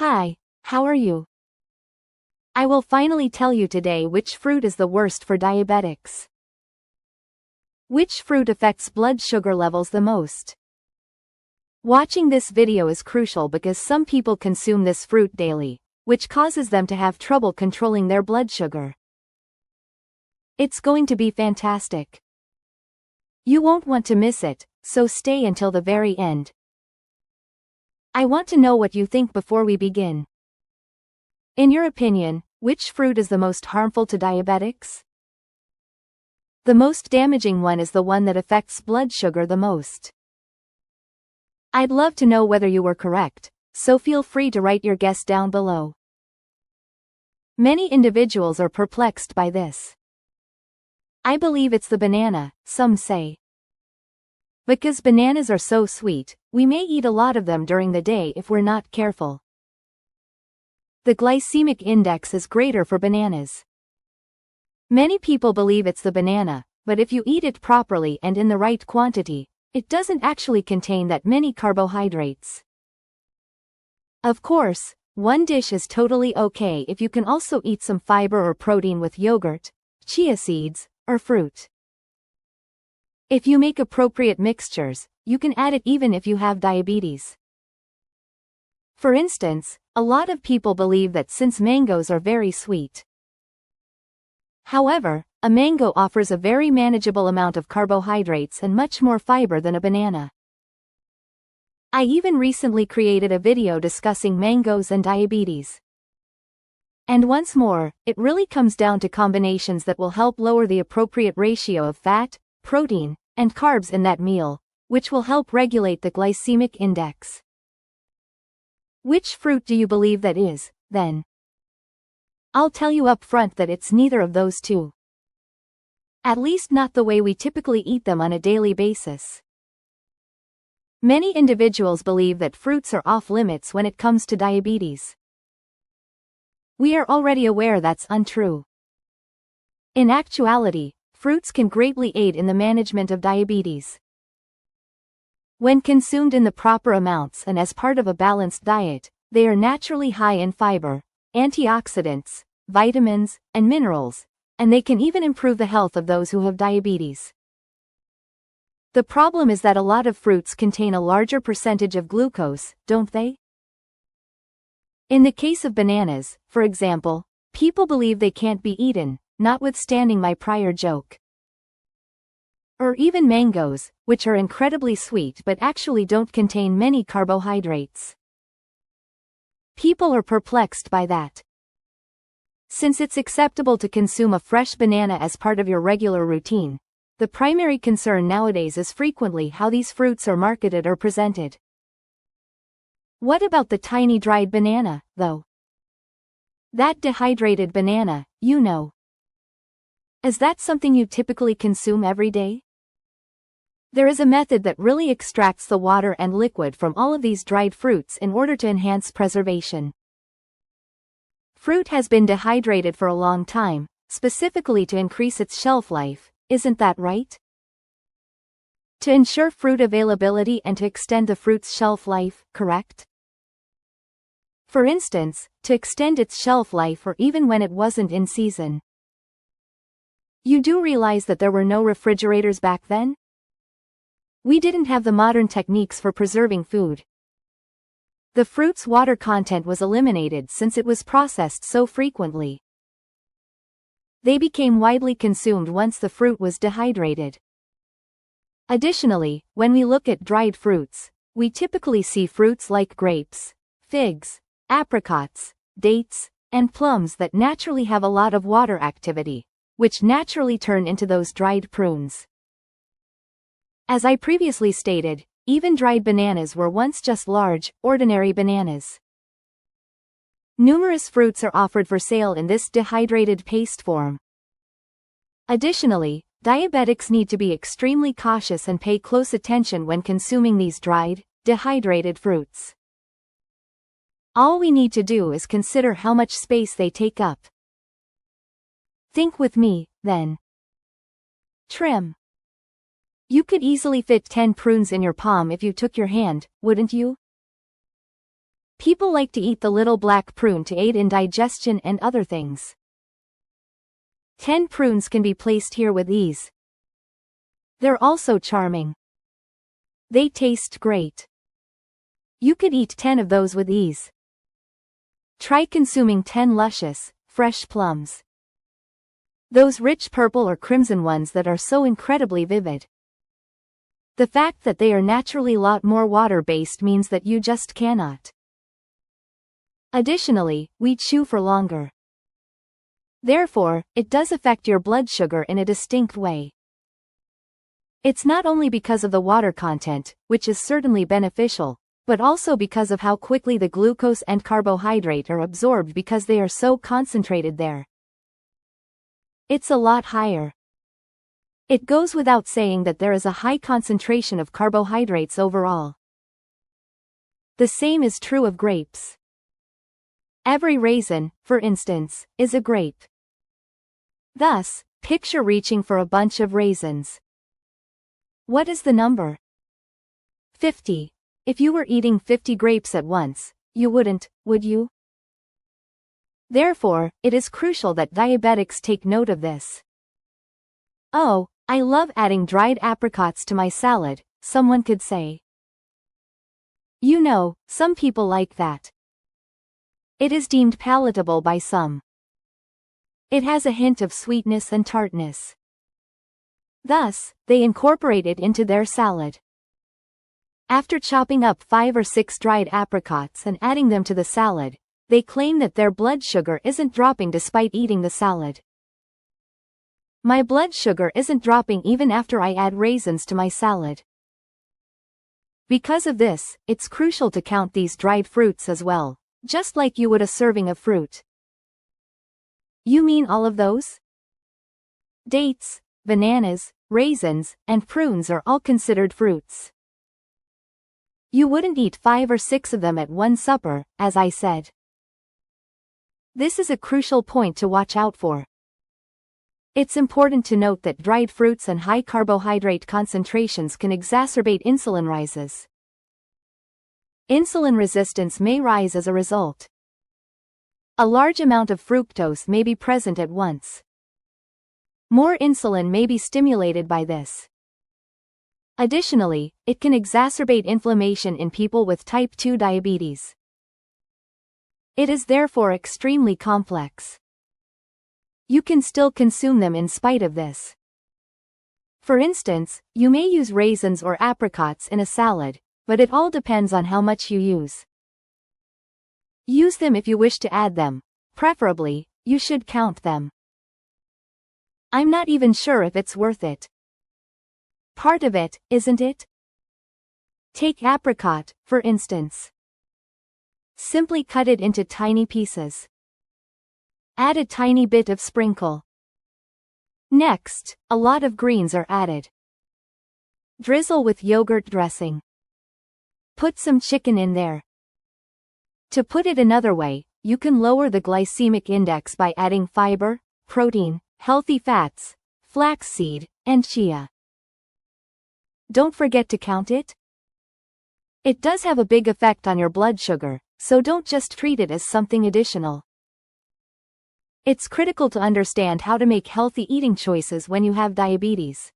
Hi, how are you? I will finally tell you today which fruit is the worst for diabetics. Which fruit affects blood sugar levels the most? Watching this video is crucial because some people consume this fruit daily, which causes them to have trouble controlling their blood sugar. It's going to be fantastic. You won't want to miss it, so stay until the very end. I want to know what you think before we begin. In your opinion, which fruit is the most harmful to diabetics? The most damaging one is the one that affects blood sugar the most. I'd love to know whether you were correct, so feel free to write your guess down below. Many individuals are perplexed by this. I believe it's the banana, some say. Because bananas are so sweet, we may eat a lot of them during the day if we're not careful. The glycemic index is greater for bananas. Many people believe it's the banana, but if you eat it properly and in the right quantity, it doesn't actually contain that many carbohydrates. Of course, one dish is totally okay if you can also eat some fiber or protein with yogurt, chia seeds, or fruit. If you make appropriate mixtures, you can add it even if you have diabetes. For instance, a lot of people believe that since mangoes are very sweet. However, a mango offers a very manageable amount of carbohydrates and much more fiber than a banana. I even recently created a video discussing mangoes and diabetes. And once more, it really comes down to combinations that will help lower the appropriate ratio of fat, protein, and carbs in that meal, which will help regulate the glycemic index. Which fruit do you believe that is, then? I'll tell you up front that it's neither of those two. At least not the way we typically eat them on a daily basis. Many individuals believe that fruits are off limits when it comes to diabetes. We are already aware that's untrue. In actuality, fruits can greatly aid in the management of diabetes. When consumed in the proper amounts and as part of a balanced diet, they are naturally high in fiber, antioxidants, vitamins, and minerals, and they can even improve the health of those who have diabetes. The problem is that a lot of fruits contain a larger percentage of glucose, don't they? In the case of bananas, for example, people believe they can't be eaten, notwithstanding my prior joke. Or even mangoes, which are incredibly sweet but actually don't contain many carbohydrates. People are perplexed by that. Since it's acceptable to consume a fresh banana as part of your regular routine, the primary concern nowadays is frequently how these fruits are marketed or presented. What about the tiny dried banana, though? That dehydrated banana, you know. Is that something you typically consume every day? There is a method that really extracts the water and liquid from all of these dried fruits in order to enhance preservation. Fruit has been dehydrated for a long time, specifically to increase its shelf life, isn't that right? To ensure fruit availability and to extend the fruit's shelf life, correct? For instance, to extend its shelf life or even when it wasn't in season. You do realize that there were no refrigerators back then? We didn't have the modern techniques for preserving food. The fruit's water content was eliminated since it was processed so frequently. They became widely consumed once the fruit was dehydrated. Additionally, when we look at dried fruits, we typically see fruits like grapes, figs, apricots, dates, and plums that naturally have a lot of water activity, which naturally turn into those dried prunes. As I previously stated, even dried bananas were once just large, ordinary bananas. Numerous fruits are offered for sale in this dehydrated paste form. Additionally, diabetics need to be extremely cautious and pay close attention when consuming these dried, dehydrated fruits. All we need to do is consider how much space they take up. Think with me, then. Trim. You could easily fit 10 prunes in your palm if you took your hand, wouldn't you? People like to eat the little black prune to aid in digestion and other things. 10 prunes can be placed here with ease. They're also charming. They taste great. You could eat 10 of those with ease. Try consuming 10 luscious, fresh plums. Those rich purple or crimson ones that are so incredibly vivid. The fact that they are naturally a lot more water-based means that you just cannot. Additionally, we chew for longer. Therefore, it does affect your blood sugar in a distinct way. It's not only because of the water content, which is certainly beneficial, but also because of how quickly the glucose and carbohydrate are absorbed because they are so concentrated there. It's a lot higher. It goes without saying that there is a high concentration of carbohydrates overall. The same is true of grapes. Every raisin, for instance, is a grape. Thus, picture reaching for a bunch of raisins. What is the number? 50. If you were eating 50 grapes at once, you wouldn't, would you? Therefore, it is crucial that diabetics take note of this. Oh, I love adding dried apricots to my salad, someone could say. You know, some people like that. It is deemed palatable by some. It has a hint of sweetness and tartness. Thus, they incorporate it into their salad. After chopping up 5 or 6 dried apricots and adding them to the salad, they claim that their blood sugar isn't dropping despite eating the salad. My blood sugar isn't dropping even after I add raisins to my salad. Because of this, it's crucial to count these dried fruits as well, just like you would a serving of fruit. You mean all of those? Dates, bananas, raisins, and prunes are all considered fruits. You wouldn't eat 5 or 6 of them at one supper, as I said. This is a crucial point to watch out for. It's important to note that dried fruits and high carbohydrate concentrations can exacerbate insulin rises. Insulin resistance may rise as a result. A large amount of fructose may be present at once. More insulin may be stimulated by this. Additionally, it can exacerbate inflammation in people with type 2 diabetes. It is therefore extremely complex. You can still consume them in spite of this. For instance, you may use raisins or apricots in a salad, but it all depends on how much you use. Use them if you wish to add them. Preferably, you should count them. I'm not even sure if it's worth it. Part of it, isn't it? Take apricot, for instance. Simply cut it into tiny pieces. Add a tiny bit of sprinkle. Next, a lot of greens are added. Drizzle with yogurt dressing. Put some chicken in there. To put it another way, you can lower the glycemic index by adding fiber, protein, healthy fats, flaxseed, and chia. Don't forget to count it. It does have a big effect on your blood sugar, so don't just treat it as something additional. It's critical to understand how to make healthy eating choices when you have diabetes.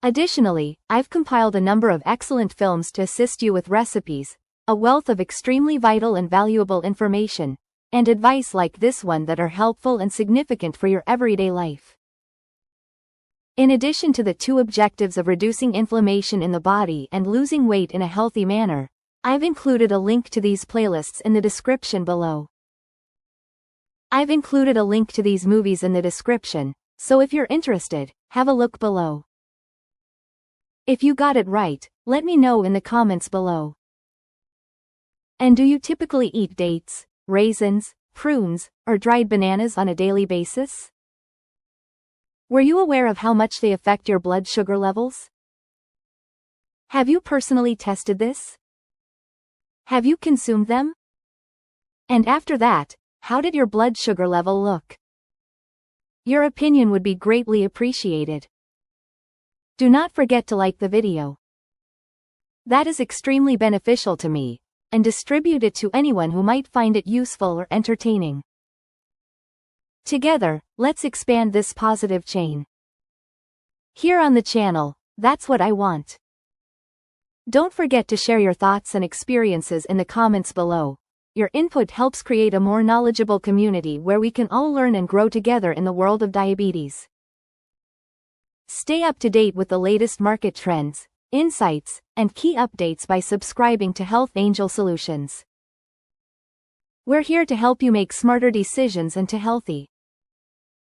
Additionally, I've compiled a number of excellent films to assist you with recipes, a wealth of extremely vital and valuable information, and advice like this one that are helpful and significant for your everyday life. In addition to the 2 objectives of reducing inflammation in the body and losing weight in a healthy manner, I've included a link to these playlists in the description below. I've included a link to these movies in the description, so if you're interested, have a look below. If you got it right, let me know in the comments below. And do you typically eat dates, raisins, prunes, or dried bananas on a daily basis? Were you aware of how much they affect your blood sugar levels? Have you personally tested this? Have you consumed them? And after that, how did your blood sugar level look? Your opinion would be greatly appreciated. Do not forget to like the video. That is extremely beneficial to me, and distribute it to anyone who might find it useful or entertaining. Together, let's expand this positive chain. Here on the channel, that's what I want. Don't forget to share your thoughts and experiences in the comments below. Your input helps create a more knowledgeable community where we can all learn and grow together in the world of diabetes. Stay up to date with the latest market trends, insights, and key updates by subscribing to Health Angel Solutions. We're here to help you make smarter decisions and to healthy.